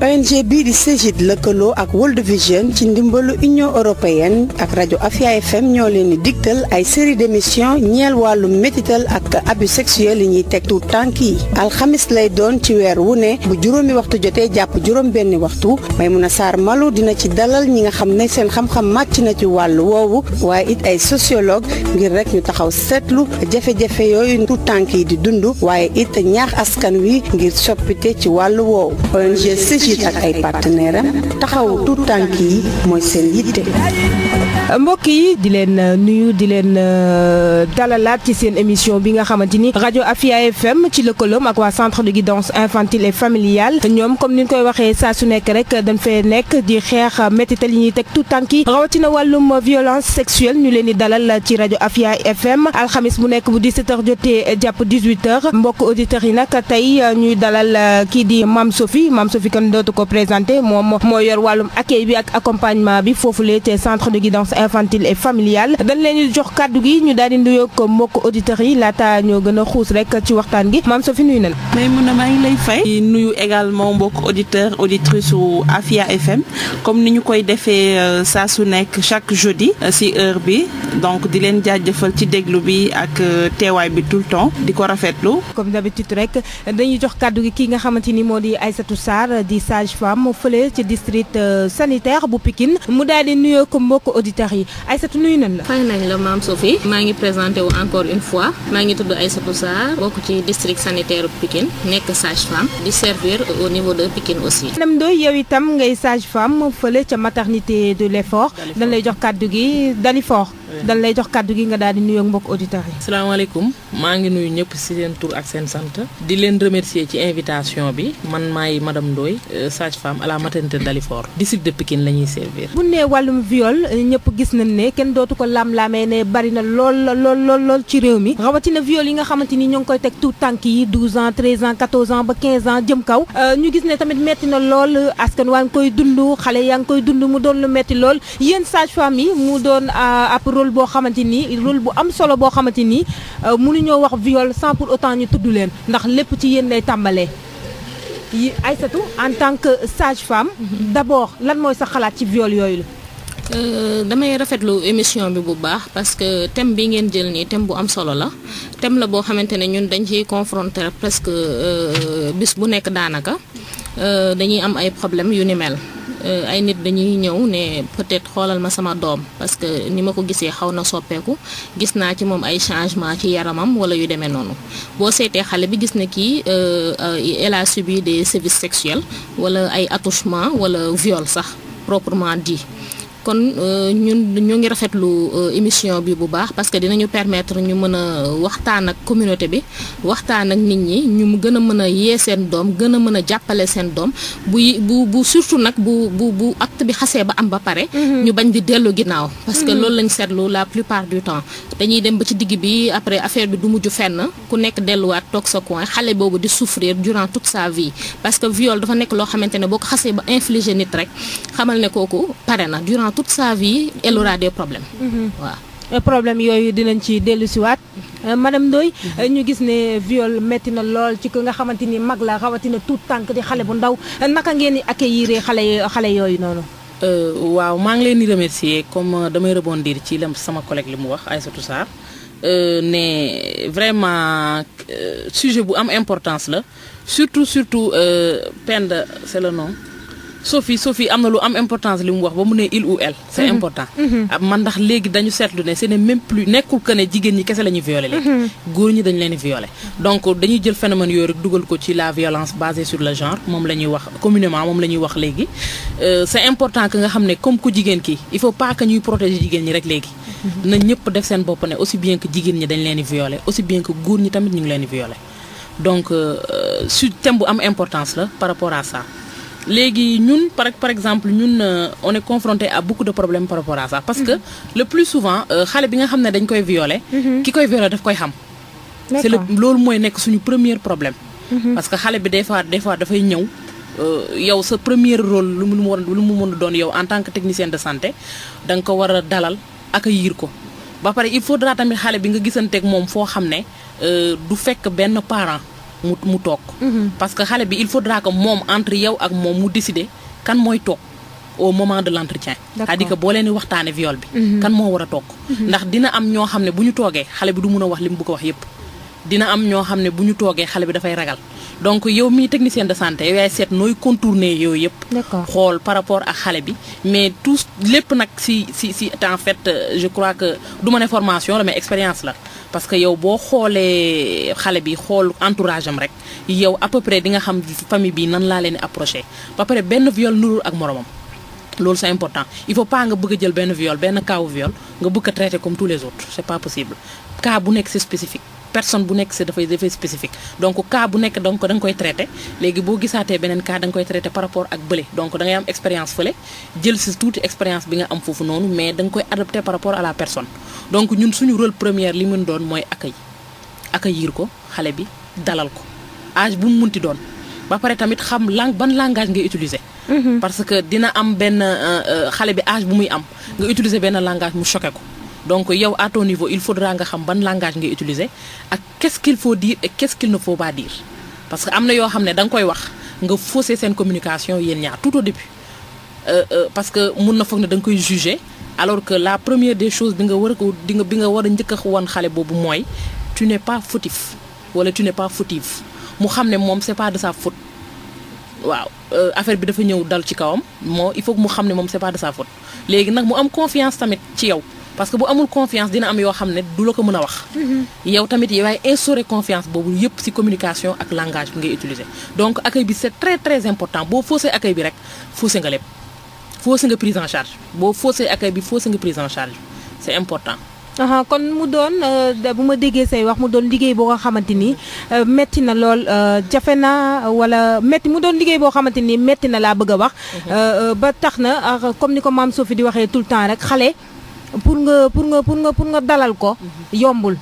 ONG bii di Ségid lëkkaloo ak World Vision ci ndimbalu Union européenne ak rajo Afia FM ñoo leen di digtal ay série d'émissions ñeel wàllu métital ak abus sexuel yi ñuy teg tuut tànk yi alxamis lay doon ci weer wu ne bu juróomi waxtu jotee jàpp juróom benni waxtu Maimouna Sarr Malo dina ci dalal ñi nga xam ne seen xam-xam màcc na ci wàllu woowu waaye it ay sociologue ngir rek ñu taxaw seetlu jafe-jafe yooyu tuut tànk yi di dund waaye it ñaax askan wi ngir soppite ci wàllu woowu ONG Ségid ak ay partenaire am taxaw tuut tànk yi mooy seen yitte. mbokk yi di leen nuyu di leen dalalaat ci seen émission bi nga xamante ni rajo Afia FM ci lëkkaloom ak waa centre de guidance infantile et familiale ñoom comme ni ñu koy waxee saa su nekk rek dañ fee nekk di xeex métital yi ñuy teg tuut tànk yi rawatina wàllum violence sexuelle ñu leen di dalal ci rajo Afia FM alxamis bu nekk bu 17h jotee jàpp 18h mbokk auditeurs yi nag tey ñuy dalal kii di Mame Sophie kan dootu ko présenté moom moo yor wàllum accueil bi ak accompagnement bi foofulee te centre de guidance infantile et familiale dañ leen di jox kàddu gi ñu daal di nuyoo ko mbokk auditeurs yi laata ñoo gën a xuus rek ci waxtaan gi Mame Sophie nuyu na la. Maimouna maa ngi lay fay. di nuyu également mbokk auditeurs auditrices su Afia FM comme ni ñu koy defee saa su nekk chaque jeudi si heure bi donc di leen jaajëfal ci déglu bi ak teewaay bi tout le temps di ko rafetlu. comme d'habitude rek dañuy jox kàddu gi kii nga xamante ni moo di Aïssatou Sarr di sage-femme fële ci district sanitaire bu Pikine mu daal di nuyoo ko mbokk auditeurs yi Aïssatou nuyu nañ la. fay nañ la Mame Sophie maa ngi présenté wu encore une fois maa ngi tudd Aïssatou Sarr bokk ci district sanitaire bu Pikine nekk sage-femme di servir au niveau de Pikine aussi. madame Ndoye yow itam ngay sage-femme fële ca maternité de l'effort dañ lay jox kàddu gi Dalifort dañ lay jox kàddu gi nga daal di nuyoo mbokk auditeurs yi. asalaamaaleykum maa ngi nuyu ñëpp ci seen tur ak seen sant di leen remercier ci invitation bi man maay madame Ndoye sage-femme à la maternité de Dalifort district de Pikine la ñuy servir. bu nee wàllum viol ñëpp gis nañ ne kenn dootu ko lam-laamee ne bari na lool ci réew mi rawatina viol yi nga xamante ni ñoo ngi koy teg tout tànk yi 12 ans 13 ans 14 ans ba 15 ans jëm kaw ñu gis ne tamit metti na lool askan waa ngi koy dund xale yaa ngi koy dund mu doon lu metti lool yéen sage-femme yi mu doon ab rôle boo xamante ni rôle bu am solo boo xamante ni mënuñoo wax viol sans pour autant ñu tudd leen ndax lépp ci yéen lay tàmbalee. yi Aïssatou en tant que sage-femme d'abord lan mooy sa xalaat ci viol yooyu la. damay rafetlu émission bi bu baax parce que thème bi ngeen jël nii thème bu am solo la thème la boo xamante ne ñun dañ ciy confronter presque bis bu nekk daanaka dañuy am ay problèmes yu ni mel. ay nit dañuy ñëw ne peut-être xoolal ma sama doom parce que ni ma ko gisee xaw na soppeeku gis naa ci moom ay changement ci yaramam wala yu demee noonu boo seetee xale bi gis na kii elle a subi des sévices sexuels wala ay attouchement wala viol sax proprement dit kon ñun ñu ngi rafetlu émission bi bu baax parce que dinañu permettre ñu mën a waxtaan ak communauté bi waxtaan ak nit ñi ñu gën a mën a yee seen doom gën a mën a jàppale seen doom bu surtout nag bu acte bi xasee ba am ba pare. ñu bañ di dellu ginnaaw. parce que loolu lañ seetlu la plupart du temps dañuy dem ba ci digg bi après affaire bi du mujj fenn ku nekk delluwaat toog sa coin xale boobu di souffrir durant toute sa vie parce que viol dafa nekk loo xamante ne boo ko xasee ba infliger nit rek xamal ne kooku pare na durant toute sa vie elle aura des problèmes. waaw. problème yooyu dinañ ci dellu siwaat madame Ndoye ñu gis ne viol metti na lool ci ko nga xamante ni mag la rawatina tout tànk di xale bu ndaw naka ngeen di accueillir xale yooyu noonu. waaw maa ngi leen di remercier comme damay rebondir ci la sama collègue li mu wax Aïssatou Sarr ne vraiment sujet bu am importance la surtout Penda c'est le nom. Sophie am na lu am importance li mu wax ba mu ne il ou elle c'est important man ndax léegi dañu seetlu ne ce n'est même plus nekkul que ne jigéen ñi kese la ñuy violer léegi góor ñi dañu leen di violer donc dañuy jël phénomène yooyu rek dugal ko ci la violence basée sur le genre moom la ñuy wax communément moom la ñuy wax léegi c'est important que nga xam ne comme ku jigéen ki il faut pas que ñuy protéger jigéen ñi rek léegi na ñëpp def seen bopp ne aussi bien que jigéen ñi dañ leen di violer aussi bien que góor ñi tamit ñu ngi leen di violer donc su thème bu am importance la par rapport à ça léegi ñun par exemple ñun on est confronté à beaucoup de problèmes par rapport à ça parce que le plus souvent xale bi nga xam ne dañ koy violer ki koy violer daf koy xam c'est loolu mooy nekk suñu premier problème parce que xale bi des fois dafay ñëw yow sa premier rôle lu mu mën a doon yow en tant que technicien de santé da nga ko war a dalal accueillir ko ba pare il faudra tamit xale bi nga gisanteeg moom foo xam ne du fekk benn parent mu toog. parce que xale bi il faudra que moom entre yow ak moom mu décider kan mooy toog au moment de l'entretien. c'est-à-dire que boo leen di waxtaanee viol bi. kan moo war a toog. ndax dina am ñoo xam ne bu ñu toogee xale bi du mun a wax li mu bëgg a wax yépp. dina am ñoo xam ne bu ñu toogee xale bi dafay ragal donc yow mii technicien de santé yow yaay seet nooy contourner yooyu yëpp. xool par rapport ak xale bi mais tout lépp nag si en fait je crois que du ma ne formation la mais expérience la parce que yow boo xoolee xale bi xool entourage am rek yow à peu près di nga xam famille bi nan laa leen di approché ba pare benn viol nurul ak moromam loolu c'est important il faut pas nga bëgg a jël benn viol benn cas viol nga bëgg a traiter comme tous les autres c'est pas possible cas bu nekk c'est spécifique. personne bu nekk c'est dafay spécifique donc cas bu nekk donc da nga koy traité léegi boo gisaatee beneen cas da nga koy traité par rapport ak bële donc da ngay am expérience fële jël si tuuti expérience bi nga am foofu noonu mais da nga koy adapté par rapport à la personne donc ñun suñu rôle premier li mun doon mooy accueillir ko xale bi dalal ko âge bu mu munti doon ba pare tamit xam ban langage ngay utiliser. parce que dina am benn xale bi âge bu muy am nga utiliser benn langage mu choqué ko. donc yow à ton niveau il faudra nga xam ban langage ngay utiliser ak qu'est-ce qu'il faut dire et qu'est-ce qu'il ne faut pas dire parce que am na yoo xam ne da nga koy wax nga fausser seen communication yéen ñaar tout au début parce que mun na foog ne da nga koy juger alors que la première des choses bi nga war a njëkk a wan xale boobu mooy tu n'es pas fautif wala tu n'es pas fautive mu xam ne moom c'est pas de sa faute waaw affaire bi dafa ñëw dal ci kawam il faut que mu xam ne moom c'est pas de sa faute léegi nag mu am confiance tamit ci yow. parce que bu amul confiance dina am yoo xam ne du la ko mën a wax. yow tamit yow ay instaurer confiance boobu yëpp ci communication ak langage bi ngay utiliser donc accueil bi c'est très très important boo faussé accueil bi rek faussé nga lépp faussé nga prise en charge boo faussé accueil bi faussé nga prise en charge c'est important. kon mu doon bu ma déggee say wax mu doon liggéey boo nga xamante ni metti na lool jafe na wala metti mu doon liggéey boo xamante ni metti na laa bëgg a wax. ba tax na comme ni ko maam Sophie di waxee tout le temps rek xale. pour nga dalal ko yombul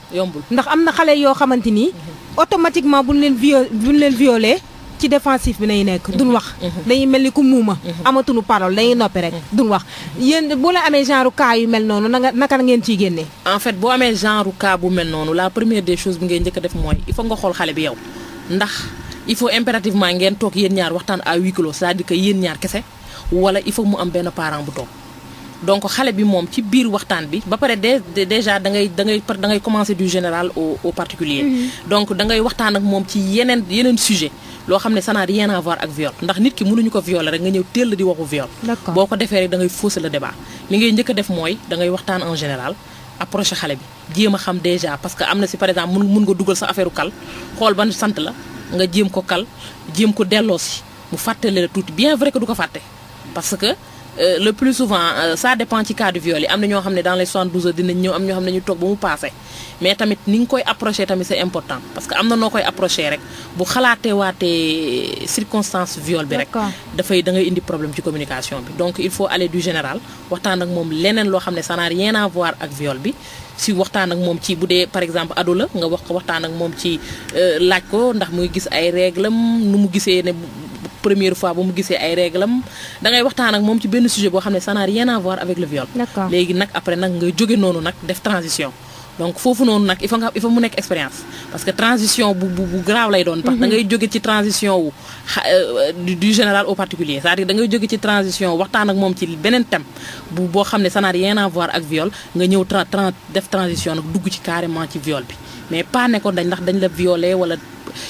ndax am na xale yoo xamante ni automatiquement buñ leen violé ci défensif bi nay nekk duñ wax dañuy mel ni ku muuma amatuñu parole dañuy noppi rek duñ wax yéen boo la amee genre cas yu mel noonu naka ngeen ciy génnee en fait boo amee genre cas bu mel noonu la première des choses bi ngay njëkk a def mooy il faut nga xool xale bi yow ndax il faut impérativement ngeen toog yéen ñaar waxtaan à huis clos c'est-à-dire que yéen ñaar kese wala il faut mu am benn parent bu toog donc xale bi moom ci biir waxtaan bi ba pare déjà da ngay commencer du général au particulier donc da ngay waxtaan ak moom ci yeneen sujet loo xam ne ça n'a rien à voir ak viol ndax nit ki mënuñu ko violer rek nga ñëw teel di waxu viol boo ko defee rek da ngay fausser le débat li ngay njëkk a def mooy da ngay waxtaan en général approcher xale bi jéem a xam déjà parce que am na si par exemple mun nga dugal sa affaire kal xool ban sant la nga jéem ko kal jéem ko delloosi mu fàttali la tuuti bien vrai que du ko fàtte parce que le plus souvent ça dépend ci cas de viol yi am na ñoo xam ne dans les 72 heures dinañ ñëw am ñoo xam ne ñu toog ba mu passé mais tamit ni nga koy approcher tamit c'est important parce que am na noo koy approcher rek bu xalaatee waatee circonstance viol bi rek da ngay indi problème ci communication bi donc il faut aller du général waxtaan ak moom leneen loo xam ne ça n'a rien à voir ak viol bi si waxtaan ak moom ci bu dee par exemple ado la nga waxtaan ak moom ci laaj ko ndax muy gis ay réglam nu mu gisee ne première fois ba mu gisee ay réglam da ngay waxtaan ak moom ci benn sujet boo xam ne ça n'a rien à voir avec le viol léegi nag après nag nga jóge noonu nag def transition donc foofu noonu nag il faut mu nekk expérience parce que transition bu grave lay doon parce que da ngay jóge ci transition wu du général au particulier c'est-à-dire da ngay jóge ci transition waxtaan ak moom ci beneen thème boo xam ne ça n'a rien à voir ak viol nga ñëw def transition nag dugg ci carrément ci viol bi mais pas ne ko ndax dañ la violer wala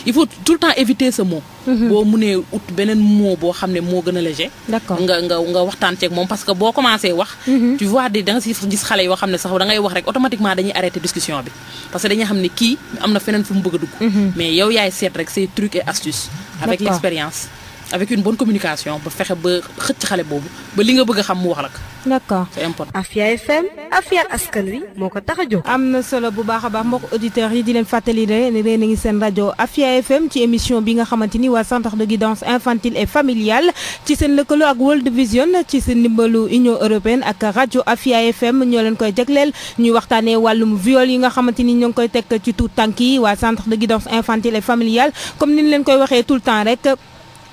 il faut tout le temps éviter ce mot. boo mënee ut beneen mot boo xam ne moo gën a léger. d'accord nga waxtaan ceeg moom parce que boo commencé wax. tu vois da nga si gis xale yoo xam ne sax da ngay wax rek automatiquement dañuy arrêter discussion bi parce que dañuy xam ne kii am na feneen fu mu bëgg a dugg. mais yow yaay seet rek ces trucs et astuces. avec l'expérience avec une bonne communication ba fexe ba xëcc xale boobu ba li nga bëgg a xam mu wax la ko. d'accord c'est important. Afia FM Afia askan wi moo ko tax a jóg. am na solo bu baax a baax mbokk auditeurs yi di leen fàttali ne leen a ngi seen rajo Afia FM ci émission bi nga xamante ni waa centre de guidance infantile et familiale ci seen lëkkaloo ak World Vision ci seen ndimbalu Union européenne ak rajo Afia FM ñoo leen koy jagleel ñuy waxtaanee wàllum viol yi nga xamante ni ñoo ngi koy teg ci tout tànk yi waa centre de guidance infantile et familiale comme ni ñu leen koy waxee tout le temps rek.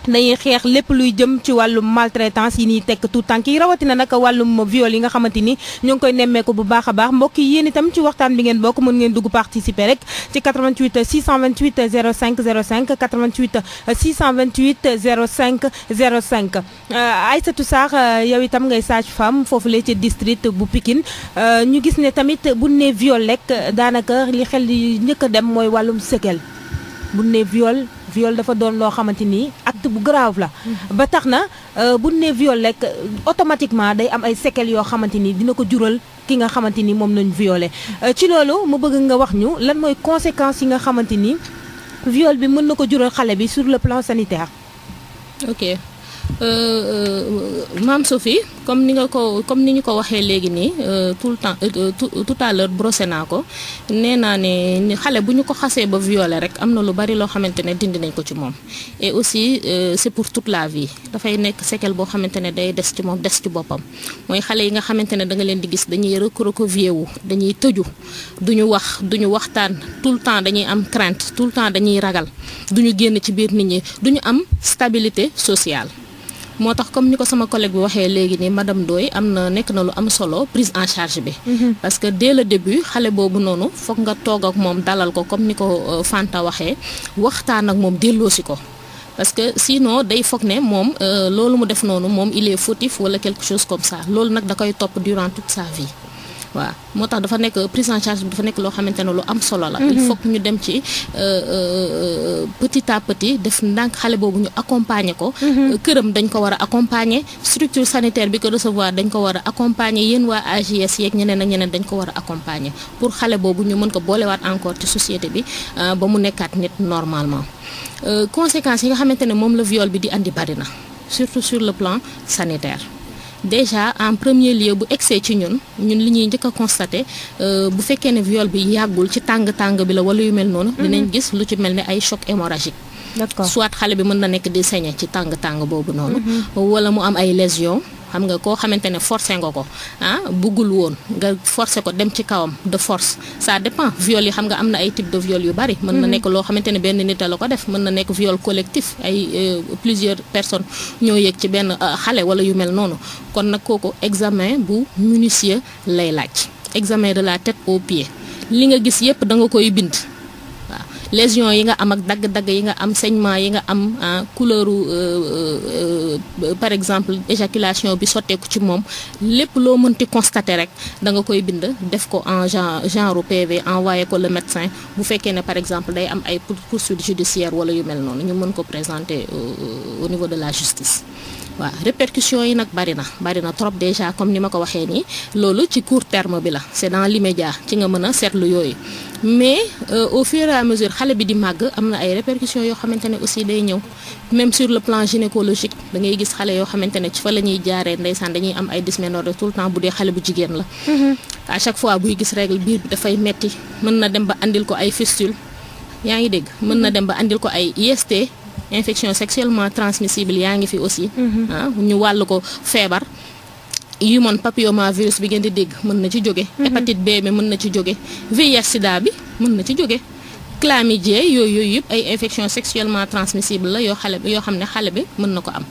dañuy xeex lépp luy jëm ci wàllum maltraitance yi ñuy tekk tout tànk yi rawatina nag wàllum viol yi nga xamante ni ñoo ngi koy nemmeeku bu baax a baax mbokk yi yéen itam ci waxtaan bi ngeen bokk mën ngeen dugg participer rek ci 88 628 05 05 88 628 05 05 Aïssatou Sarr yow itam ngay sage-femme foofu la ci district bu Pikine ñu gis ne tamit bu ne viol rek daanaka li xel di njëkk a dem mooy wàllum séquelle bu ne viol dafa doon loo xamante ni acte bu grave la ba tax na bu ne viol rek automatiquement day am ay séquelles yoo xamante ni dina ko jural ki nga xamante ni moom lañ violé ci loolu mu bëgg nga wax ñu lan mooy conséquences yi nga xamante ni viol bi mën na ko jural xale bi sur le plan sanitaire. ok Mame Sophie comme ni ñu ko waxee léegi nii tout le temps tout à l'heure brossé naa ko nee naa ne xale bu ñu ko xasee ba violé rek am na lu bari loo xamante ne dindi nañ ko ci moom et aussi c'est pour toute la vie dafay nekk séquelle boo xamante ne day des ci moom des ci boppam mooy xale yi nga xamante ne da nga leen di gis dañuy recroquevillé wu dañuy tëju duñu wax duñu waxtaan tout le temps dañuy am crainte tout le temps dañuy ragal duñu génn ci biir nit ñi duñu am stabilité sociale. moo tax comme ni ko sama collègue bi waxee léegi nii madame Ndoye nekk na lu am solo prise en charge bi. parce que dès le début xale boobu noonu foog nga toog ak moom dalal ko comme ni ko Fanta waxee waxtaan ak moom delloosi ko. parce que sinon day foog ne moom loolu mu def noonu moom il est fautif wala quelque chose comme ça loolu nag da koy topp durant toute sa vie. waaw moo tax dafa nekk prise en charge bi dafa nekk loo xamante ne lu am solo la. il faut que ñu dem ci petit à petit def ndànk xale boobu ñu accompagner ko. këram dañ ko war a accompagner structure sanitaire bi ko recevoir dañ ko war a accompagner yéen waa AJS yeeg ñeneen ak ñeneen dañ ko war a accompagner pour xale boobu ñu mën ko boolewaat encore ci société bi ba mu nekkaat nit normalement. conséquences yi nga xamante ne moom la viol bi di andi bari na surtout sur le plan sanitaire. déjà en premier lieu bu egsee ci ñun li ñuy njëkk a constaté bu fekkee ne viol bi yàggul ci tàng-tàng bi la wala yu mel noonu. dinañ gis lu ci mel ne ay choc hémorragique. d'accord soit xale bi mën na nekk di saigner ci tàng-tàng boobu noonu. wala mu am ay lésions. xam nga koo xamante ne forcé nga ko buggul woon nga forcé ko dem ci kawam de force ça dépend viol yi xam nga am na ay type de viol yu bari. mën na nekk loo xamante ne benn nit la ko def mën na nekk viol collectif ay plusieurs personnes ñoo yëg ci benn xale wala yu mel noonu kon nag kooku examen bu minutieux lay laaj examen de la tête aux pieds li nga gis yépp da nga koy bind. lésions yi nga am ak dagg-dagg yi nga am saignement yi nga am couleur par exemple éjaculation bi sotteeku ci moom lépp loo mënti constater rek da nga koy bind def ko en genre PV envoyé ko le médecin bu fekkee ne par exemple day am ay poursuites judiciaires wala yu mel noonu ñu mën ko présenter au niveau de la justice. waaw répercussions yi nag bari na trop déjà comme ni ma ko waxee nii loolu ci court terme bi la c'est dans l'immédiat ci nga mën a seetlu yooyu mais au fur et à mesure xale bi di màgg am na ay répercussions yoo xamante ne aussi day ñëw même sur le plan gynécologique da ngay gis xale yoo xamante ne ci fa la ñuy jaaree ndeysaan dañuy am ay dysménorrhée tout le temps bu dee xale bu jigéen la. à chaque fois buy gis règle biir bi dafay metti mën na dem ba andil ko ay fistule yaa ngi dégg mën na dem ba andil ko ay IST. infection sexuellement transmissible yaa ngi fi aussi. ñu wàll ko feebar. human papillomavirus bi ngeen di dégg mën na ci jóge. hépatite B bi mën na ci jóge. VIH sida bi mën na ci jóge. chlamydia yooyu yëpp ay infection sexuellement transmissible la yoo xam ne xale bi mën na ko am.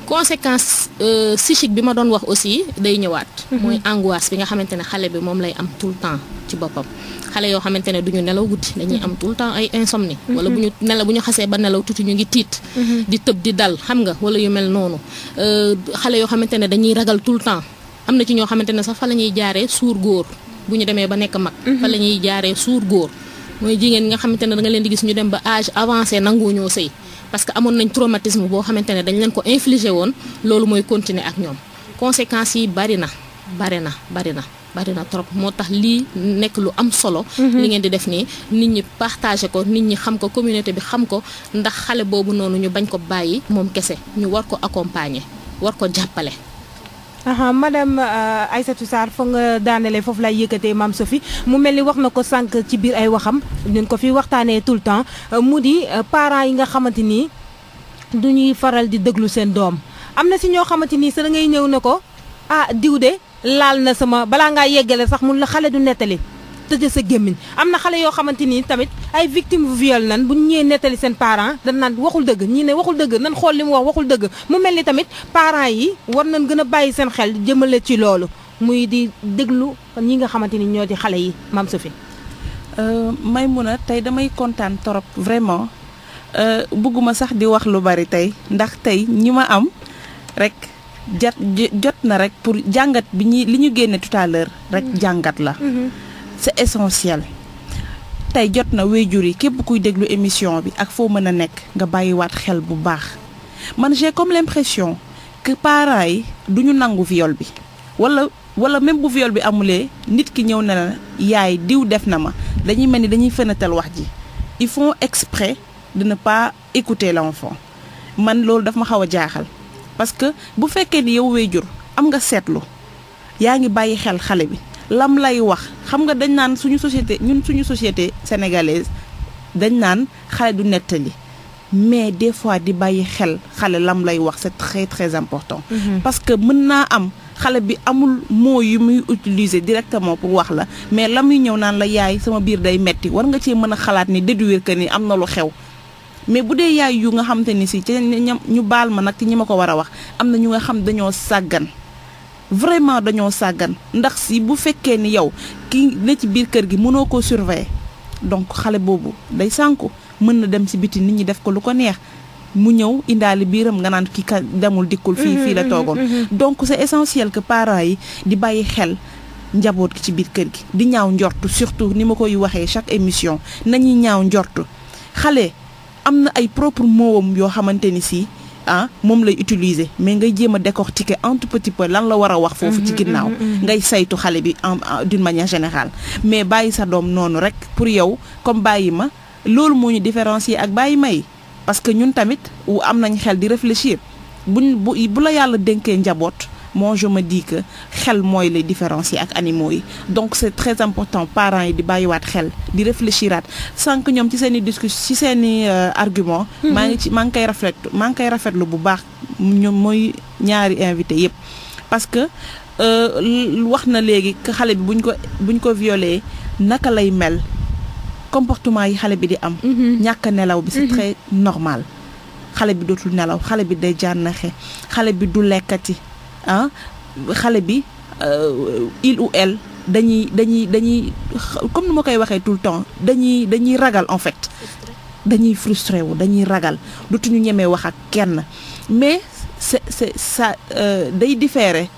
conséquence psychique bi ma doon wax aussi day ñëwaat. mooy angoisse bi nga xamante ne xale bi moom lay am tout le temps ci boppam. xale yoo xamante ne duñu nelaw guddi dañuy am tout le temps ay insomnie wala bu ñu xasee ba nelaw tuuti ñu ngi tiit di tëb di dal xam nga wala yu mel noonu xale yoo xamante ne dañuy ragal tout le temps am na ci ñoo xamante ne sax fa la ñuy jaaree suur góor bu ñu demee ba nekk mag fa la ñuy jaaree suur góor mooy jigéen nga xamante ne da nga leen di gis ñu dem ba âge avancé nangu ñoo sëy parce que amoon nañ traumatisme boo xamante ne dañ leen ko infligé woon loolu mooy continuer ak ñoom conséquences yi bari na trop moo tax lii nekk lu am solo. li ngeen di def nii nit ñi partagé ko nit ñi xam ko communauté bi xam ko ndax xale boobu noonu ñu bañ ko bàyyi moom kese ñu war ko accompagner war ko jàppale. madame Aïssatou Sarr foog nga daanele foofu lay yëkkatee Mame Sophie mu mel ni wax na ko sànq ci biir ay waxam ñun ko fi waxtaanee tout le temps mu di parents yi nga xamante ni du ñuy faral di déglu seen doom am na si ñoo xamante ni sa da ngay ñëw ne ko diw de laal na sama balaa ngaa yeggale sax mun la xale du nettali tëjee sa gémmiñ am na xale yoo xamante ni tamit ay victime viol nan bu ñu ñëwee nettali seen parents dañ naan waxul dëgg ñii ne waxul dëgg nan xool li mu wax waxul dëgg mu mel ni tamit parents yi war nañ gën a bàyyi seen xel jëmale ci loolu muy di déglu ñi nga xamante ni ñoo di xale yi Mame Sophie. Maimouna tey damay kontaan trop vraiment bëgguma sax di wax lu bari tey ndax tey ñi ma am rek jot na rek pour jàngat bi li ñu génne tout à l'heure rek jàngat la. C'est essentiel. tey jot na waajur yi képp kuy déglu émission bi ak foo mën a nekk nga bàyyiwaat xel bu baax man j'ai comme l'impression que parents yi duñu nangu viol bi wala même bu viol bi amulee nit ki ñëw na la yaay diw def na ma dañuy mel ni dañuy fenatal wax ji ils font exprès de ne pas écouter l'enfant man loolu daf ma xaw a jaaxal parce que bu fekkee ni yow waajur am nga seetlu yaa ngi bàyyi xel xale bi lam lay wax xam nga dañ naan suñu société sénégalaise dañ naan xale du nettali mais des fois di bàyyi xel xale lam lay wax c'est très très important. Parce que mën naa am xale bi amul mots yu muy utiliser directement pour wax la mais la muy ñëw naan la yaay sama biir day metti war nga cee mën a xalaat ni déduire que ni am na lu xew. mais bu dee yaay yu nga xamante ni si ci ñu baal ma nag ci ñi ma ko war a wax am na ñu nga xam dañoo sàggan vraiment dañoo sàggan ndax si bu fekkee ni yow ki ne ci biir kër gi mënoo koo surveiller donc xale boobu day sànku mën na dem si biti nit ñi def ko lu ko neex mu ñëw indaali biiram nga naan ki ka demul dikkul fii la toogoon donc c'est essentiel que parents yi di bàyyi xel njaboot gi ci biir kër gi di ñaaw njortu surtout ni ma koy waxee chaque émission nañuy ñaaw njortu xale am na ay propre mots yoo xamante ni si moom lay utiliser mais ngay jéem a décortiquer un tout petit peu lan la war a wax foofu ci ginnaaw ngay saytu xale bi d'une manière générale mais bàyyi sa doom noonu rek pour yow comme bàyyi ma loolu moo ñu différencier ak bàyyi may parce que ñun tamit am nañ xel di réfléchir bu la yàlla dénkee njaboot moi je me dis que xel mooy lay différencier ak animaux yi donc c'est très important parents yi di bàyyiwaat xel di réfléchiraat sànq ñoom ci seen i discussion ci seen i argument maa ngi koy rafetlu bu baax ñoom mooy ñaari invité yépp parce que wax na léegi que xale bi buñ ko violé naka lay mel comportement yi xale bi di am ñàkk nelaw bi c'est très normal xale bi dootul nelaw xale bi day jànnaxe xale bi du lekkati xale bi il ou elle dañuy comme ni ma koy waxee tout le temps dañuy ragal en fait dañuy frustré wu dañuy ragal dootuñu ñemee wax ak kenn mais c'est ça day différer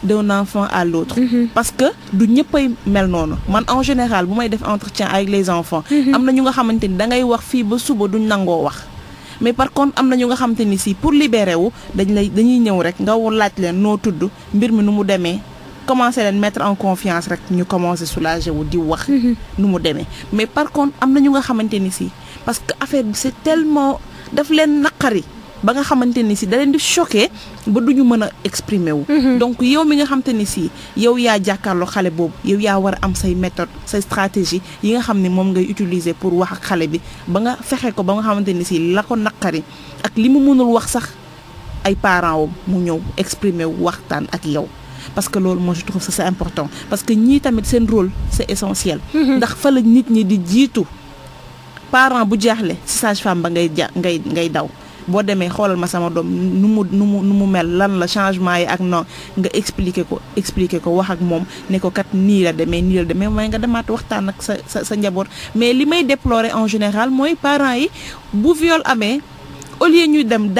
d'un enfant à l'autre parce que du ñëppay mel noonu man en général bu may def entretien avec les enfants am na ñu nga xamante ni da ngay wax fii ba suba duñ nangoo wax mais par contre am na ñu nga xamante ni si pour libérer wu dañuy ñëw rek nga laaj leen noo tudd mbir mi nu mu demee commencer leen mettre en confiance rek ñu commencer soulager wu di wax nu mu demee mais par contre am na ñu nga xamante ni si parce que affaire bi c'est tellement daf leen naqari ba nga xamante ni si da leen di choquer ba duñu mën a exprimer wu donc yow mi nga xamante ni si yow yaa jàkkaarloo xale boobu yow yaa war a am say méthode say stratégie yi nga xam ne moom ngay utiliser pour wax ak xale bi ba nga fexe ko ba nga xamante ni si la ko naqari ak li mu mënul wax sax ay parents wam mu ñëw exprimer wu waxtaan ak yow parce que loolu moi je trouve ça c'est important parce que ñii tamit seen rôle c'est essentiel ndax fa la nit ñi di jiitu parent bu jaaxle ci sage-femme ba ngay daw boo demee xoolal ma sama doom nu mu mel lan la changement yi ak non nga expliquer ko wax ak moom ne ko kat nii la demee mooy nga demaat waxtaan ak sa njaboot mais li may déplorer en général mooy parents yi bu viol amee au lieu ñuy dem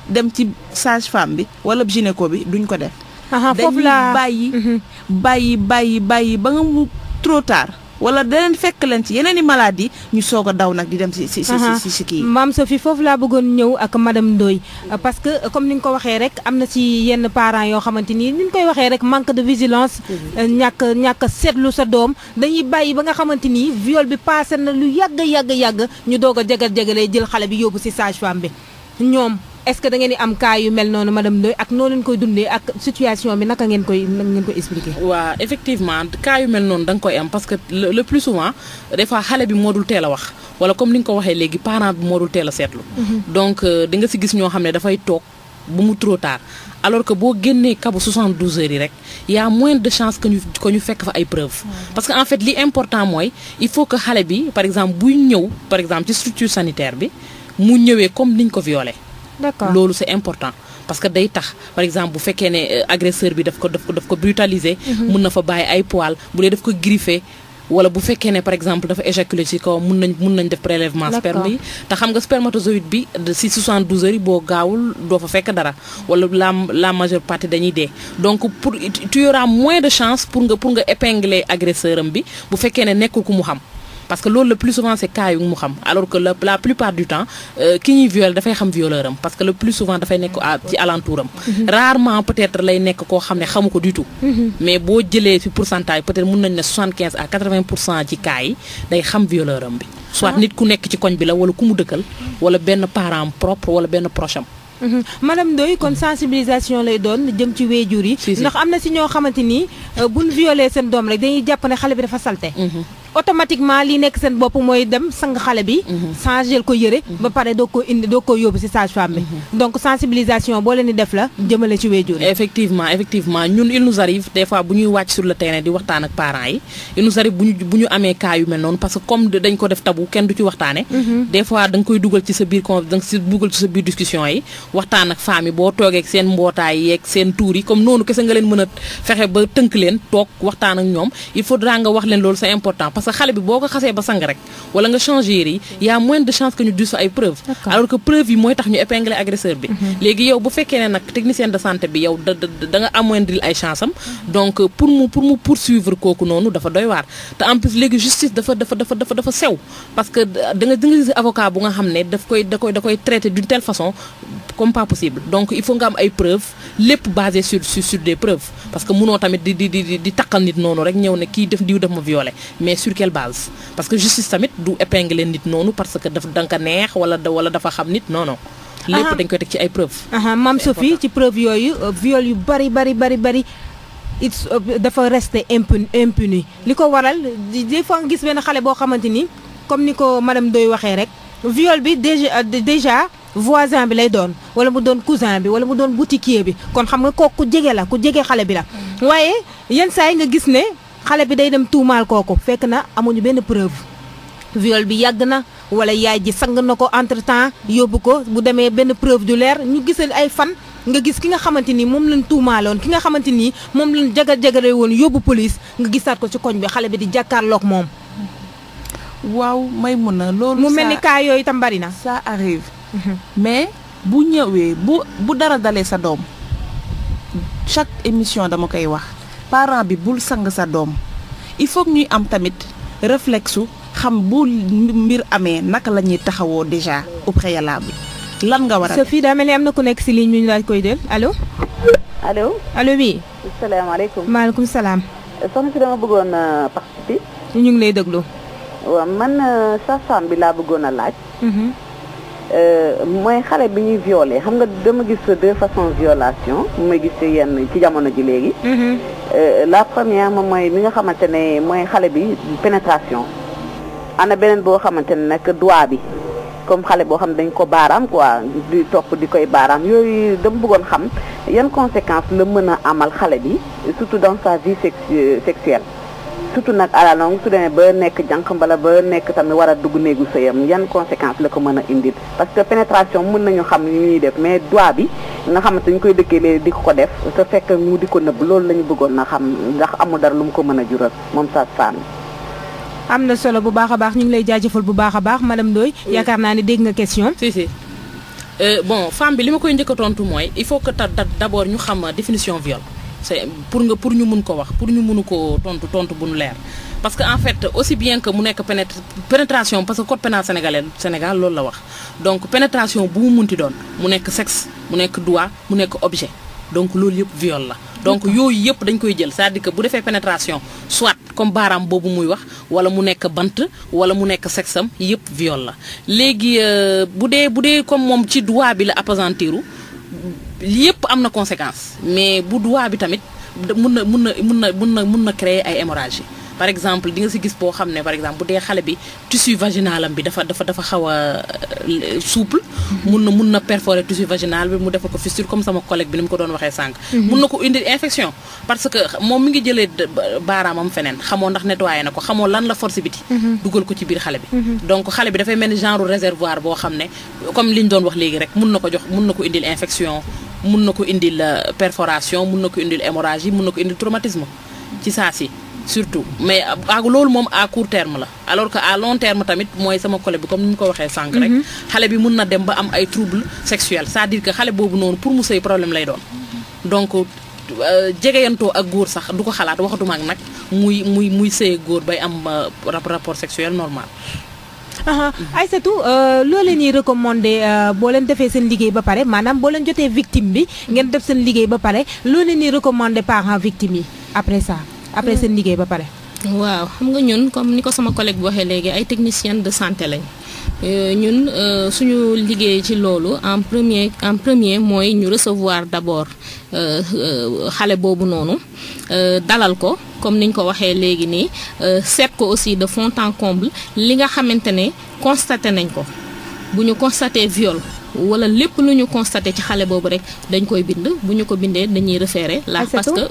dem ci sage-femme bi wala gynéco bi duñ ko def dañuy bàyyi ba nga mu trop tard wala daneen fekk leen ci yeneen i maladie ñu soog a daw nag di dem si kii Mame Sophie foofu laa bëggoon ñëw ak madame Ndoye parce que comme ni nga ko waxee rek am na ci yenn parents yoo xamante ni ñu koy waxee rek manque de vigilance ñàkk seetlu sa doom dañuy bàyyi ba nga xamante ni viol bi passé na lu yàgg ñu doog a jagalee jël xale bi yóbbu si sage-femme bi ñoom est-ce que da ngeen di am cas yu mel noonu madame Ndoye ak noo leen koy dundee ak situation bi naka ngeen koy expliquer. waaw effectivement cas yu mel noonu da nga koy am parce que le plus souvent des fois xale bi moo dul teel a wax wala comme ni nga ko waxee léegi parent bi moo dul teel a seetlu. donc di nga si gis ñoo xam ne dafay toog bu mu trop tard alors que boo génnee kabu 72 heures yi rek y a moins de chance que ñu fekk fa ay preuves. parce que en fait li important mooy il faut que xale bi par exemple buy ñëw par exemple ci structure sanitaire bi mu ñëwee comme niñ ko violé. d'accord loolu c'est important parce que day tax par exemple bu fekkee ne agresseur bi daf ko brutaliser. mun na fa bàyyi ay poils bu dee daf ko griffer. wala bu fekkee ne par exemple dafa éjaculer ci kaw mun nañ def prélèvement sperme yi te xam nga spermatozoïde bi ci 72 heures yi boo gaawul doo fa fekk dara wala la majeure partie dañuy dee donc pour tu auras moins de chance pour nga épingler agresseur am bi bu fekkee ne nekkul ku mu xam parce que loolu le plus souvent c'est cas yu mu xam alors que la plupart du temps ki ñuy violé dafay xam violeur am parce que le plus souvent dafay nekk ci alentour am rarement peut-être lay nekk koo xam ne xamu ko du tout mais boo jëlee ci pourcentage peut-être mun nañ ne 75 à 80% ci cas yi day xam violeur am bi soit nit ku nekk ci koñ bi la wala ku mu dëkkal wala benn parent propre wala benn proche am. madame Ndoye kon sensibilisation lay doon jëm ci waajur yi ndax am na ci ñoo xamante ni buñ violé seen doom rek dañuy jàpp ne xale bi dafa salte automatiquement li nekk seen bopp mooy dem sang xale bi changer ko yëre ba pare doo ko yóbbu ci sage-femme bi donc sensibilisation boo leen di def la jëmale ci waajur yi effectivement ñun il nous arrive des fois bu ñuy wàcc sur le terrain di waxtaan ak parents yi il nous arrive bu ñu amee cas yu mel noonu parce que comme dañ ko def tabu kenn du ci waxtaane des fois da nga koy dugal ci sa biir discussion yi waxtaan ak famille yi boo toogee ak seen mbootaay yeeg seen tuur yi comme noonu kese nga leen mën a fexe ba tënk leen toog waxtaan ak ñoom il faudra nga wax leen loolu c'est important parce que xale bi boo ko xasee ba sang rek wala nga changer yi y a moins de chance que ñu dus ay preuves alors que preuve yi mooy tax ñu épingler agresseur bi léegi yow bu fekkee ne nag technicien de santé bi yow da nga amoindril ay chance am donc pour mu poursuivre kooku noonu dafa doy waar te en plus léegi justice dafa sew parce que da nga gis avocat bu nga xam ne da koy traiter d'une telle façon comme pas possible donc il faut nga am ay preuves lépp basé sur des preuves parce que mënoo tamit di takkal nit noonu rek ñëw ne kii def ma violé mais sur quelle base parce que justice tamit du épingler nit noonu parce que danga ko neex wala dafa xam nit non lépp dañ koy teg ci ay preuves. Mame Sophie ci preuve yooyu viol yu bari dafa rester impuni li ko waral des fois nga gis benn xale boo xamante ni comme ni ko madame Ndoye waxee rek viol bi déjà voisin bi lay doon wala mu doon cousin bi wala mu doon boutiquier bi kon xam nga kooku ku jege xale bi la waaye yenn saa yi nga gis ne xale bi day dem tuumaal kooku fekk na amuñu benn preuve viol bi yàgg na wala yaay ji sang na ko entre temps yóbbu ko bu demee benn preuve du leer ñu gisal ay fan nga gis ki nga xamante ni moom lañ tuumaaloon ki nga xamante ni moom lañ jagare woon yóbbu police nga gisaat ko ci koñ bi xale bi di jàkkaarloog moom. waaw Maïmouna loolu. mu mel ni cas yooyu itam bari na. ça arrive. mais bu ñëwee bu dara dalee sa doom chaque émission dama koy wax parent bi bul sang sa doom il faut que ñuy am tamit réflexe xam bu mbir amee naka la ñuy taxawoo déjà au préalable lan nga war a. Sophie daa mel ni am na ku nekk si ligne bi ñu laaj koy del allo. allo oui. salaamaaleykum. maaleykum salaam. soxna si dama bëggoon participer. ñu ngi lay déglu. waaw man sage-femme bi laa bëggoon a laaj. mooy xale bi ñuy violé xam nga dama gis deux façons violation mooy gis ci jamono ji léegi. la première moom mooy mi nga xamante ne mooy xale bi pénétration. ana beneen boo xamante ne nag doigt bi comme xale boo xam ne dañ ko baaraam quoi di topp di koy baaraam yooyu dama bëggoon xam yan conséquences la mën a amal xale bi surtout dans sa vie sexuelle. surtout nag à la longue su demee ba nekk jànq mbala ba nekk tamit war a dugg néegu sëyam yan conséquences la ko mën a indil parce que pénétration mën nañu xam ni ñuy def mais doigt bi nga xamante ñu koy dëkkee léegi di ko def te fekk mu di ko nëbb loolu la ñu bëggoon na xam ndax amul dara lu mu ko mën a jural moom sage-femme. am na solo bu baax a baax ñu ngi lay jaajëfal bu baax a baax madame Ndoye yaakaar naa ne dégg nga question. si bon femme bi li ma koy njëkk a tontu mooy il faut que d'abord ñu xam définition viol. c'est pour ñu mun ko wax pour ñu mënu ko tontu bu nu leer parce que en fait aussi bien que mu nekk pénétration parce que code pénal Sénégal loolu la wax donc pénétration bu mu munti doon mu nekk sexe mu nekk doigt mu nekk objet donc loolu yëpp viol la donc yooyu yëpp dañ koy jël c'est-à-dire que bu defee pénétration soit comme baaraam boobu muy wax wala mu nekk bant wala mu nekk sexe am yëpp viol la léegi bu dee comme moom ci doigt bi la appesantiru yëpp am na conséquence mais bu doigt bi tamit mun na créer ay hémorragie par exemple di nga si gis boo xam ne par exemple bu dee xale bi tissu vaginalam bi dafa xaw a souple mun na perforer tissu vaginal bi mu defa ko fistule comme sama collègue bi ni mu ko doon waxee sànq. mun na ko indil infection parce que moom mi ngi jëlee baaraamam feneen xamoo ndax nettoyé na ko xamoo lan la force biti dugal ko ci biir xale bi donc xale bi dafay mel ni genre réservoir boo xam ne comme li ñu doon wax léegi rek mun na ko indil infection mun na ko indil perforation mun na ko indil hémorragie mun na ko indil traumatisme ci saa si surtout mais ak loolu moom à court terme la alors que à long terme tamit mooy sama collègue bi comme ni mu ko waxee sànq rek xale bi mun na dem ba am ay troubles sexuels c'est-à-dire que xale boobu noonu pour mu sëy problème lay doon donc jegeyantoo ak góor sax du ko xalaat waxatuma ak nag muy sëy ak góor bay am rapport sexuel normal. Aïssatou loo leen ñuy recommander boo leen defee seen liggéey ba pare maanaam boo leen jotee victime bi ngeen def seen liggéey ba pare loo leen ñuy recommander parents victimes yi après seen liggéey ba pare. waaw xam nga ñun comme ni ko sama collègue bi waxee léegi ay techniciennes de santé lañ ñun suñu liggéey ci loolu en premier mooy ñu recevoir d'abord xale boobu noonu dalal ko comme niñ ko waxee léegi nii seet ko aussi de fond en comble li nga xamante ne constaté nañ ko bu ñu constaté viol wala lépp lu ñu constaté ci xale boobu rek dañ koy bind bu ñu ko bindee dañuy référé la parce que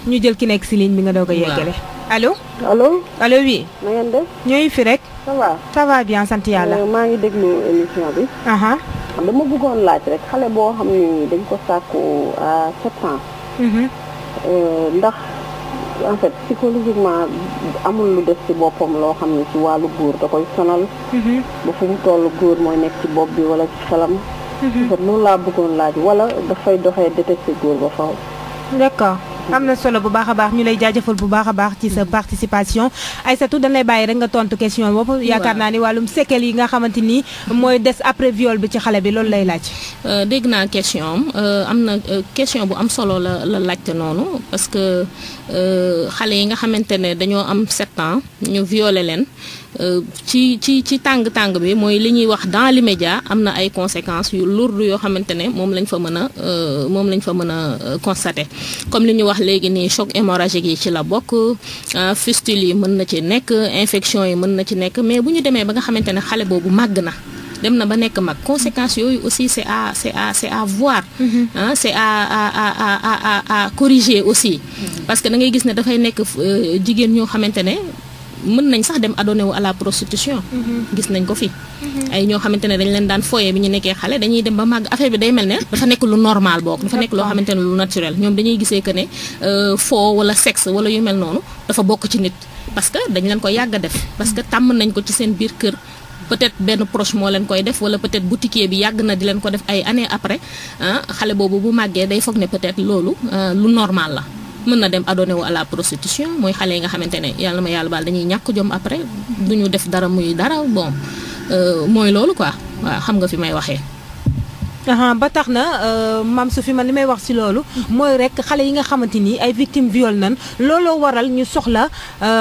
ñu jël ki nekk si ligne bi nga doog a yeggale. allo. allo oui. na ngeen def. ñooy fi rek. ça va bien sant yàlla. maa ngi déglu émission bi. dama bëggoon laaj rek xale boo xam ni dañ ko sàkku à 7 ans. ndax en fait psychologiquement amul lu def ci boppam loo xam ne ci wàllu góor da koy sonal. ba fu mu toll góor mooy nekk ci bopp bi wala ci xelam. loolu laa bëggoon laaj wala dafay doxee détecté góor ba faw. d'accord am na solo bu baax a baax ñu lay jaajëfal bu baax a baax ci sa participation Aïssatou dañ lay bàyyi rek nga tontu question boobu. yaakaar naa ni wàllum séquelles yi nga xamante ni mooy des après viol bi ci xale bi loolu lay laaj. dégg naa question am na question bu am solo la laajte noonu parce que xale yi nga xamante ne dañoo am 7 ans ñu violé leen ci tàng bi mooy li ñuy wax dans l'immédiat am na ay conséquences yu lourdes yoo xamante ne moom lañ fa mën a constater comme li ñu wax léegi nii choc hémorragique yi ci la bokk fistule yi mën na ci nekk infection yi mën na ci nekk mais bu ñu demee ba nga xamante ne xale boobu màgg na dem na ba nekk mag conséquences yooyu aussi c'est à voir c'est à corriger aussi parce que da ngay gis ne dafay nekk jigéen ñoo xamante ne mën nañ sax dem adonné wu à la prostitution gis nañ ko fi ay ñoo xamante ne dañ leen daan foyee bi ñu nekkee xale dañuy dem ba màgg affaire bi day mel ne dafa nekk lu normal boog dafa nekk loo xamante ne lu naturel ñoom dañuy gisee que ne foo wala sexe wala yu mel noonu dafa bokk ci nit parce que dañ leen ko yàgg a def parce que tàmm nañ ko ci seen biir kër peut-être benn proche moo leen koy def wala peut-être boutiquier bi yàgg na di leen ko def ay années après xale boobu bu màggee day foog ne peut-être loolu lu normal la mën na dem adonné wu à la prostitution mooy xale yi nga xamante ne yàlla ma yàlla baal dañuy ñàkk jom après duñu def dara muy dara bon mooy loolu quoi waaw xam nga fi may waxee. ba tax na maam su fi man li may wax ci loolu mooy rek xale yi nga xamante ni ay victimes viol nan looloo waral ñu soxla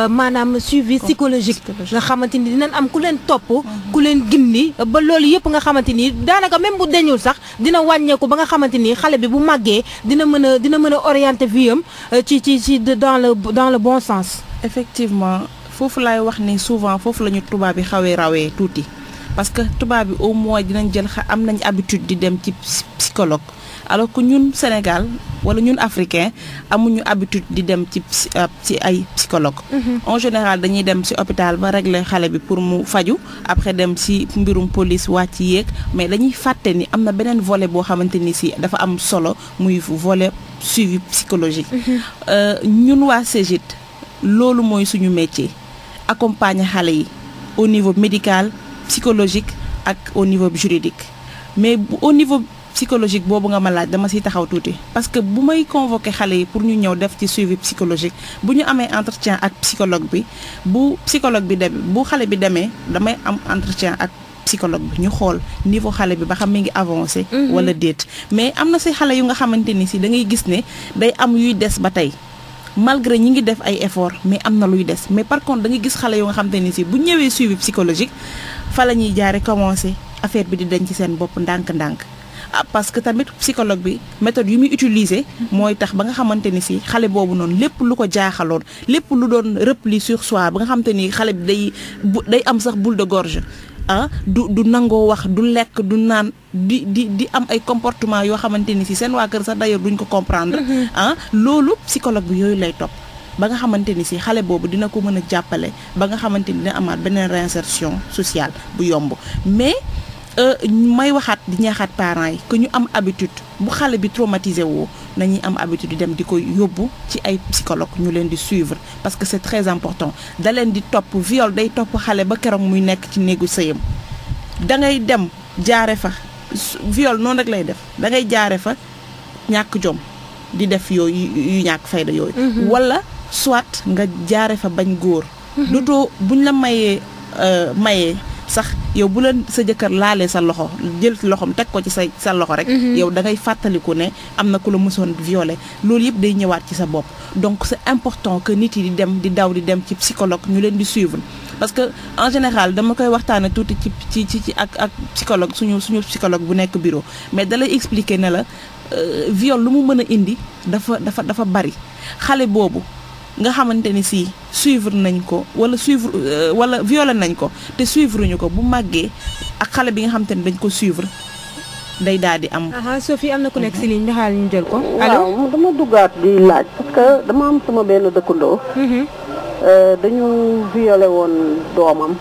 maanaam suivi psychologique nga xamante ni dinañ am ku leen topp ku leen gindi ba loolu yëpp nga xamante ni daanaka même bu deñul sax dina wàññeeku ba nga xamante ni xale bi bu màggee dina mën a orienter vie am ci dans le bon sens. effectivement foofu laay wax ni souvent foofu la ñu tubaab bi xawee rawee tuuti. parce que tubaab bi au moins dinañ jël am nañ habitude di dem ci psychologue alors que ñun Sénégal wala ñun africain amuñu habitude di dem ci ay psychologue en général dañuy dem ci hôpital ba régler xale bi pour mu faju après dem ci mbirum police wàcc yéeg mais dañuy fàtte ni am na beneen volet boo xamante ni ci dafa am solo muy volet suivi psychologique ñun waa CEGID loolu mooy suñu métier accompagner xale yi au niveau médical psychologique ak au niveau juridique mais au niveau psychologique boobu nga ma laaj dama ciy taxaw tuuti parce que bu may convoquer xale yi pour ñu ñëw def ci suivi psychologique bu ñu amee entretien ak psychologue bi bu xale bi demee damay am entretien ak psychologue bi ñu xool niveau xale bi ba xam mi ngi avancé wala déet mais am na ci xale yu nga xamante ni ci da ngay gis ne day am yuy des ba tey malgré ñi ngi def ay effort mais am na luy des mais par contre da ngay gis xale yu nga xamante ni ci bu ñëwee suivi psychologique fa la ñuy jaare commencé affaire bi di dañ ci seen bopp ndànk-ndànk parce que tamit psychologue bi méthode yu muy utiliser mooy tax ba nga xamante ni si xale boobu noonu lépp lu ko jaaxaloon lépp lu doon repli sur soi ba nga xamante ni xale bi day am sax boule de gorge du nangoo wax du lekk du naan di am ay comportement yoo xamante ni si seen waa kër sax d'ailleurs duñ ko comprendre loolu psychologue bi yooyu lay topp ba nga xamante ni si xale boobu dina ko mën a jàppale ba nga xamante ni dina amaat beneen réinsertion sociale bu yomb mais may waxaat di ñaaxaat parents yi que ñu am habitude bu xale bi traumatisé woo nañuy am habitude di dem di ko yóbbu ci ay psychologue ñu leen di suivre parce que c'est très important da leen di topp viol day topp xale ba keroog muy nekk ci néegu sëyam da ngay dem jaare fa viol noonu rek lay def da ngay jaare fa ñàkk jom di def yooyu yu ñàkk fayda yooyu wala soit nga jaare fa bañ góor dootoo buñ la mayee sax yow bu la sa jëkkër laalee sa loxo jël loxoom teg ko ci sa loxo rek yow da ngay fàttaliku ne am na ku la mësoon violé loolu yëpp day ñëwaat ci sa bopp donc c'est important que nit yi di dem di daw di dem ci psychologue ñu leen di suivre parce que en général dama koy waxtaane tuuti ci ak psychologue suñu psychologue bu nekk bureau mais da lay expliquer ne la viol lu mu mën a indi dafa bari xale boobu nga xamante ni si suivre nañ ko wala violé nañ ko te suivre ñu ko bu màggee ak xale bi nga xamante ni dañ ko suivre day daal di am. Sophie am na ku nekk si ligne bi xaal ñu jël ko. allo waaw dama duggaat di laaj parce que dama am sama benn dëkkandoo. dañu violé woon doomam.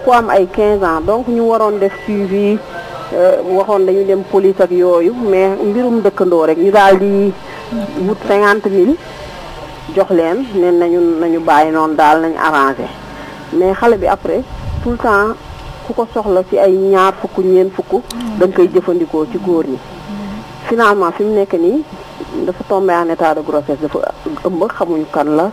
ku am ay 15 ans donc ñu waroon def suivi waxoon dañu dem police ak yooyu mais mbirum dëkkandoo rek ñu daal di wut 50 000. jox leen ne nañu bàyyi noonu daal nañu arrangé mais xale bi après tout le temps ku ko soxla ci ay ñaar fukk ñeent fukk dañ koy jëfandikoo ci góor ñi finalement fi mu nekk nii dafa tombé en état de grossesse dafa ëmb xamuñu kan la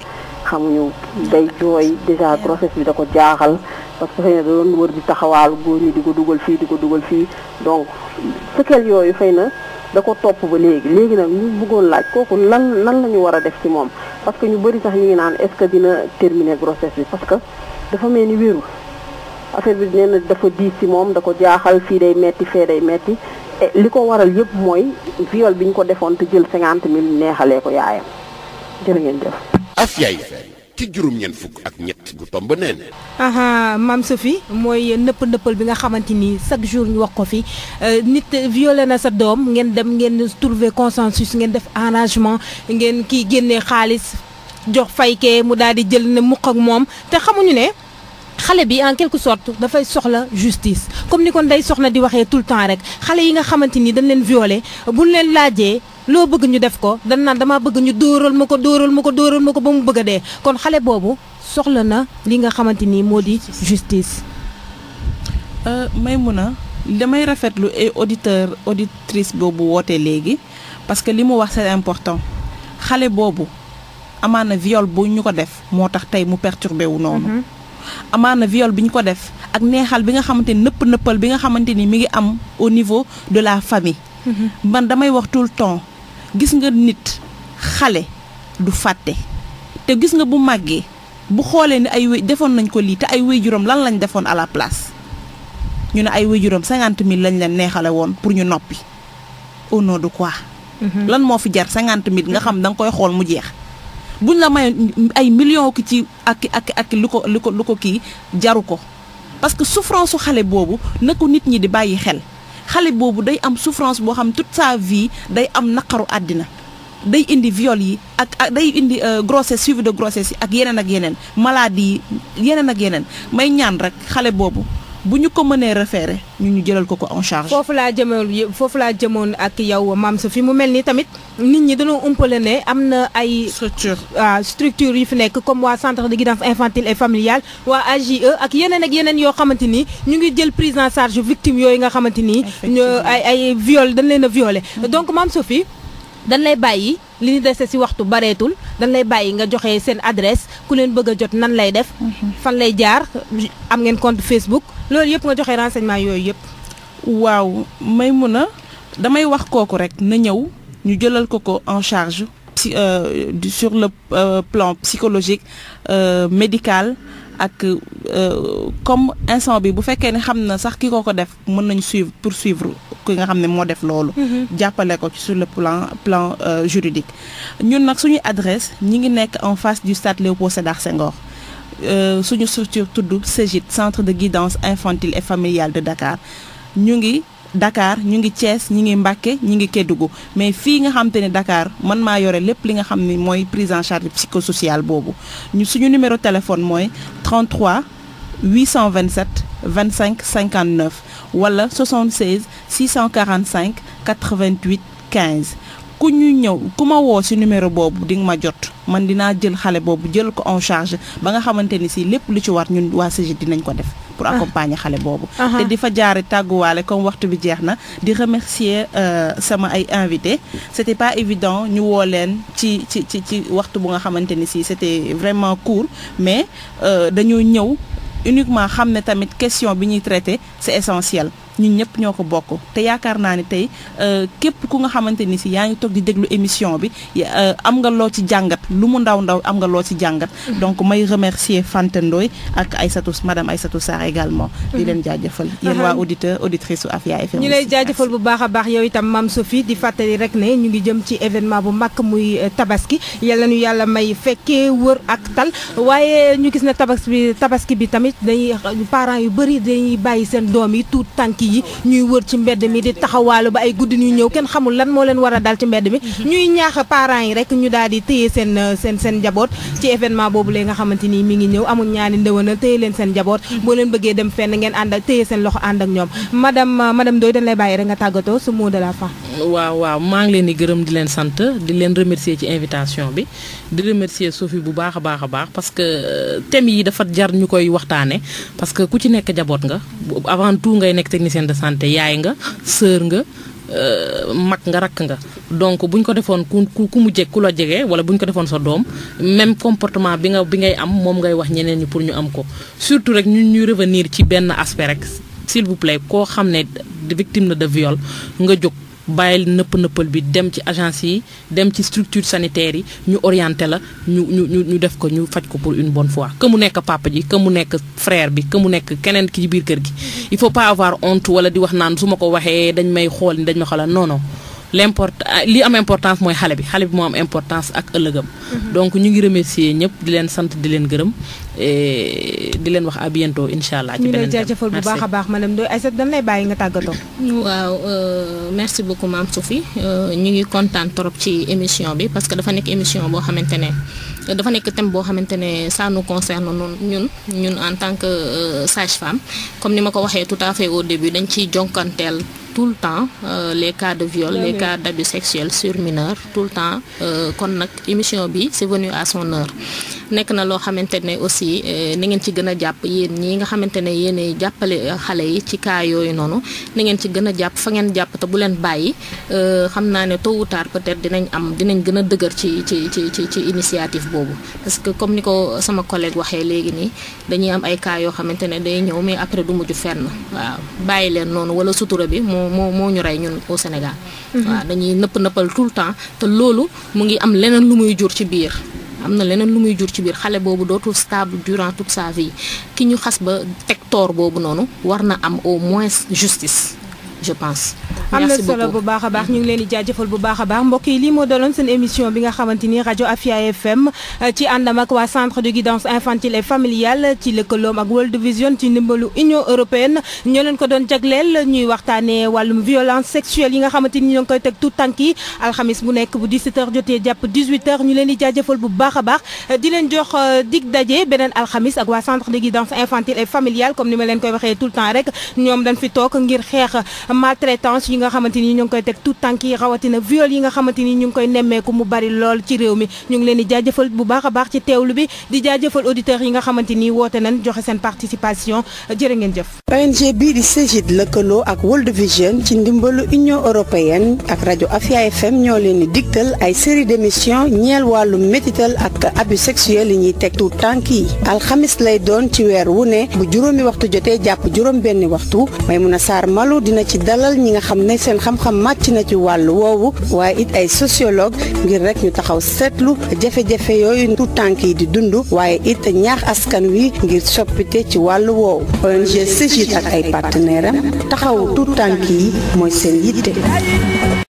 xamuñu day jooy déjà grossesse bi da ko jaaxal parce que xëy na da doon wër di taxawaalu góor ñi di ko dugal fii donc séquelles yooyu xëy na da ko topp ba léegi nag ñu bëggoon laaj kooku lan la ñu war a def ci moom parce que ñu bëri sax ñu ngi naan est-ce que dina terminer grossesse bi parce que dafa mel ni wéru affaire bi nee na dafa diis ci moom da ko jaaxal fii day metti fee day metti et li ko waral yëpp mooy viol bi ñu ko defoon te jël 50 000 neexalee ko yaayam jërë ngeen jëf. Afia FM ci juróom-ñeent fukk ak ñett bu tomb neen. Mame Sophie mooy nëppal bi nga xamante ni chaque jour ñu wax ko fi nit violé na sa doom ngeen dem ngeen trouver consensus ngeen def arrangement ngeen kii génnee xaalis jox faykee mu daal di jël ne mukk ak moom te xamuñu ne xale bi en quelque sorte dafay soxla justice comme ni ko Ndeye Soxna di waxee tout le temps rek xale yi nga xamante ni dañ leen violé buñ leen laajee loo bëgg ñu def ko dañ naan dama bëgg ñu dóoral ma ko ba mu bëgg a dee kon xale boobu soxla na li nga xamante ni moo di justice. Maymuna damay rafetlu auditrice boobu woote léegi parce que li mu wax c'est important xale boobu amaana viol bu ñu ko def moo tax tey mu perturbé wu noonu. amaana viol bi ñu ko def ak neexal bi nga xamante ni nëppal bi nga xamante ni mi ngi am au niveau de la famille. man damay wax tout le temps gis nga nit xale du fàtte te gis nga bu màggee bu xoolee ni ay defoon nañ ko lii te ay waajuram lan lañ defoon à la place ñu ne ay waajuram 50 000 lañ leen neexale woon pour ñu noppi au nom de quoi. lan moo fi jar 50 000 nga xam da nga koy xool mu jeex buñ la may ay millions ki ci ak lu ko kii jaru ko parce que souffrance su xale boobu na ko nit ñi di bàyyi xel. xale boobu day am souffrance boo xam toute sa vie day am naqaru àddina day indi viol yi ak day indi grossesse suivi de grossesse yi ak yeneen maladie yi yeneen ak yeneen may ñaan rek xale boobu bu ñu ko mënee référé ñu jëlal ko en charge. foofu laa jëmoon ak yow Mame Sophie mu mel ni tamit nit ñi dañoo umpale ne am na ay structure yu fi nekk comme waa centre de guidance infantile et familiale waa AJE ak yeneen yoo xamante ni ñu ngi jël prise en charge victime yooyu nga xamante ni ay viol dañ leen a violé donc Mame Sophie dañ lay bàyyi li ñu dese ci waxtu bareetul dañ lay bàyyi nga joxe seen adresse ku leen bëgg a jot nan lay def fan lay jaar am ngeen compte Facebook loolu yëpp nga joxe renseignement yooyu yëpp. waaw Maymuna damay wax kooku rek na ñëw ñu jëlal ko en charge sur le plan psychologique médical ak comme instant bi bu fekkee ne xam na sax ki ko def mën nañu poursuivre ki nga xam ne moo def loolu. jàppale ko ci sur le plan juridique. ñun nag suñu adresse ñi ngi nekk en face du stade Léopold Sédar Senghor. suñu structure tudd CEGID centre de guidance infantile et familiale de Dakar ñu ngi Dakar ñu ngi Thiès ñu ngi Mbacké ñu ngi Kédougou mais fii nga xam te ne Dakar man maa yore lépp li nga xam ne mooy prise en charge psychosociale boobu suñu numéro téléphone mooy 33 827 25 59 wala 76 645 88 15 ku ñu ñëw ku ma woo ci numéro boobu di nga ma jot man dinaa jël xale boobu jël ko en charge ba nga xamante ni si lépp lu ci war ñun waa CEGID dinañ ko def pour accompagner xale boobu te di fa jaare tàgguwaale comme waxtu bi jeex na di remercier sama ay invités c'était pas évident ñu woo leen ci waxtu bu nga xamante ni si c'était vraiment court mais dañoo ñëw uniquement xam ne tamit question bi ñuy traité c'est essentiel ñun ñëpp ñoo ko bokk te yaakaar naa ne tey képp ku nga xamante ni si yaa ngi toog di déglu émission bi am nga loo ci jàngat lu mu ndaw am nga loo ci jàngat donc may remercier Fanta Ndoye ak madame Aïssatou Sarr également di leen jaajëfal yéen waa auditeur auditrice su Afia FM ñu lay jaajëfal bu baax a baax yow itam Mame Sophie di fàttali rek ne ñu ngi jëm ci événement bu mag muy tabaski yàlla ñu yàlla may fekkee wër ak tal waaye ñu gis ne tabaski bi tamit dañuy parents yu bëri dañuy bàyyi seen doom yi tout tànk yi ñuy wër ci mbedd mi di taxawaalu ba ay guddi ñu ñëw kenn xamul lan moo leen war a dal ci mbedd mi ñuy ñaax parents yi rek ñu daal di téye seen njaboot ci événement boobu léegi nga xamante ni mi ngi ñëw amul ñaani ndëwanal téye leen seen njaboot boo leen bëggee dem fenn ngeen ànd ak téye seen loxo ànd ak ñoom madame Ndoye dañ lay bàyyi rek nga tàggatoo su mot de la fin. waaw maa ngi leen di gërëm di leen sant di leen remercier ci invitation bi di remercier Sophie bu baax a baax parce que thème yi dafa jar ñu koy waxtaane parce que ku ci nekk jaboot nga avant tout ngay nekk technicien de santé yaay nga sœur nga mag nga rakk nga donc buñ ko defoon ku mu ku la jege wala buñ ko defoon sa doom même comportement bi ngay am moom ngay wax ñeneen ñi pour ñu am ko surtout rek ñuy revenir ci benn aspect rek s'il vous plaît koo xam ne victime de viol nga jóg bàyyil nëppal bi dem ci agence yi dem ci structure sanitaire yi ñu orienté la ñu def ko ñu faj ko pour une bonne fois que mu nekk papa ji que mu nekk frère bi que mu nekk keneen ki ci biir kër gi il faut pas avoir honte wala di wax naan su ma ko waxee dañ may xool ni dañ ma xoolal non li am importance mooy xale bi moo am importance ak ëllëgam donc ñu ngi remercier ñëpp di leen sant di leen gërëm di leen wax à bientôt incha allah. ci beneen ñu lay jaajëfal bu baax a baax madame Ndoye Aïssatou dañ lay bàyyi nga tàggatoo. waaw merci beaucoup Mame Sophie ñu ngi kontaan trop ci émission bi parce que dafa nekk émission boo xamante ne dafa nekk thème boo xamante ne ça nous concerne ñun en tant que sage-femme comme ni ma ko waxee tout à fait au début dañ ciy jonkanteel tout le temps les cas de viol les cas d'abus sexuels sur mineurs tout le temps kon nag émission bi c'est venu à son heure nekk na loo xamante ne aussi ni ngeen ci gën a jàpp yéen ñii nga xamante ne yéen jàppale xale yi ci cas yooyu noonu ni ngeen ci gën a jàpp fa ngeen jàpp te bu leen bàyyi xam naa ne tôt ou tard peut-être dinañ gën a dëgër ci initiative boobu parce que comme ni ko sama collègue waxee léegi nii dañuy am ay cas yoo xamante ne day ñëw mais après du mujj fenn waaw bàyyi leen noonu wala sutura bi moo ñu rey ñun au Sénégal waaw dañuy nëppal tout le temps te loolu mu ngi am leneen lu muy jur ci biir am na leneen lu muy jur ci biir xale boobu dootul stable durant toute sa vie ki ñu xas ba teg toor boobu noonu war na am au moins justice je pense. am na solo bu baax a baax ñu ngi leen di jaajëfal bu baax a baax mbokk yi lii moo doonoon seen émission bi nga xamante ni rajo Afia FM ci àndam ak waa centre de guidance infantile et familiale ci lëkkaloom ak World Vision ci ndimbalu Union européenne ñoo leen ko doon jagleel ñuy waxtaanee wàllum violence sexuelle yi nga xamante ni ñoo ngi koy teg tout tànk yi alxamis bu nekk bu 17h jotee jàpp 18h ñu leen di jaajëfal bu baax a baax di leen jox dig daje beneen alxamis ak waa centre de guidance infantile et familiale comme ni ma leen koy waxee tout le temps rek ñoom dañ fi toog ngir xeex maltraitance yi nga xamante ni ñu ngi koy teg tout tànk yi rawatina viol yi nga xamante ni ñu ngi koy nemmeeku mu bari lool ci réew mi ñu ngi leen di jaajëfal bu baax a baax ci teewlu bi di jaajëfal auditeurs yi nga xamante ni woote nañ joxe seen participation jërë ngeen jëf. ONG bii di CEGID lëkkaloo ak World Vision ci ndimbalu Union européenne ak rajo Afia FM ñoo leen di digtal ay série d'émissions ñeel wàllu métital ak abus sexuel yi ñuy teg tout tànk yi alxamis lay doon ci weer wu ne bu juróomi waxtu jotee jàpp juróom benni waxtu Maymuna Sarr Malu dina ci dalal ñi nga xam ne seen xam-xam màcc na ci wàllu woowu waaye it ay sociologue ngir rek ñu taxaw seetlu jafe-jafe yooyu tout tànk yi di dund waaye it ñaax askan wi ngir soppite ci wàllu woowu. ONG CGID ak ay partenaires am taxawu tout tànk yi mooy seen yitte.